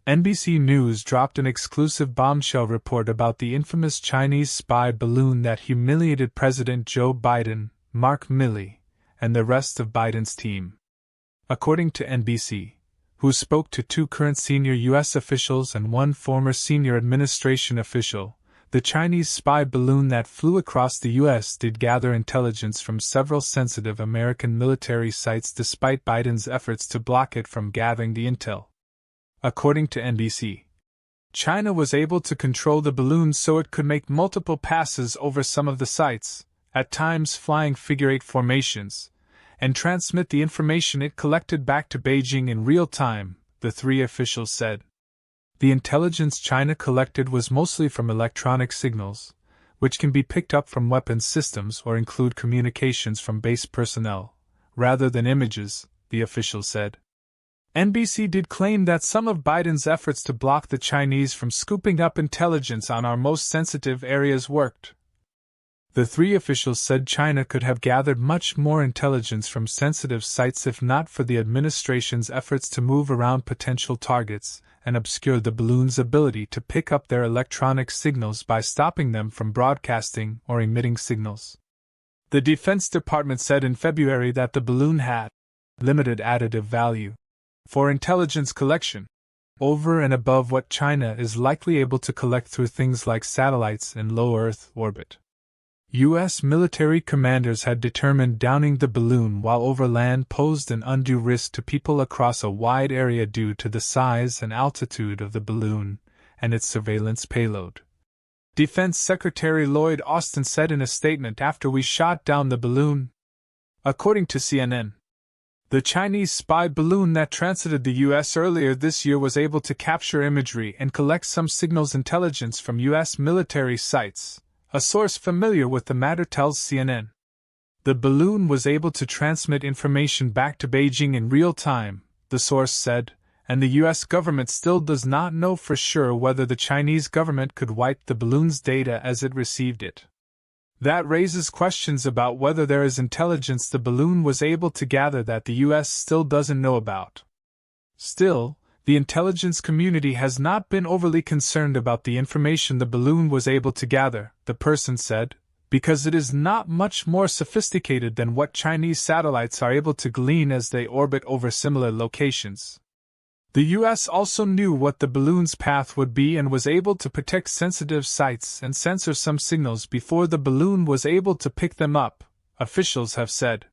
NBC News dropped an exclusive bombshell report about the infamous Chinese spy balloon that humiliated President Joe Biden, Mark Milley, and the rest of Biden's team. According to NBC, who spoke to 2 current senior U.S. officials and 1 former senior administration official, the Chinese spy balloon that flew across the U.S. did gather intelligence from several sensitive American military sites despite Biden's efforts to block it from gathering the intel. According to NBC, China was able to control the balloon so it could make multiple passes over some of the sites, at times flying figure-8 formations, and transmit the information it collected back to Beijing in real time, the 3 officials said. The intelligence China collected was mostly from electronic signals, which can be picked up from weapons systems or include communications from base personnel, rather than images, the official said. NBC did claim that some of Biden's efforts to block the Chinese from scooping up intelligence on our most sensitive areas worked. The 3 officials said China could have gathered much more intelligence from sensitive sites if not for the administration's efforts to move around potential targets and obscure the balloon's ability to pick up their electronic signals by stopping them from broadcasting or emitting signals. The Defense Department said in February that the balloon had limited additive value for intelligence collection, over and above what China is likely able to collect through things like satellites in low Earth orbit. U.S. military commanders had determined downing the balloon while over land posed an undue risk to people across a wide area due to the size and altitude of the balloon and its surveillance payload. Defense Secretary Lloyd Austin said in a statement after we shot down the balloon. According to CNN, the Chinese spy balloon that transited the U.S. earlier this year was able to capture imagery and collect some signals intelligence from U.S. military sites, a source familiar with the matter tells CNN. The balloon was able to transmit information back to Beijing in real time, the source said, and the U.S. government still does not know for sure whether the Chinese government could wipe the balloon's data as it received it. That raises questions about whether there is intelligence the balloon was able to gather that the U.S. still doesn't know about. Still, the intelligence community has not been overly concerned about the information the balloon was able to gather, the person said, because it is not much more sophisticated than what Chinese satellites are able to glean as they orbit over similar locations. The U.S. also knew what the balloon's path would be and was able to protect sensitive sites and censor some signals before the balloon was able to pick them up, officials have said.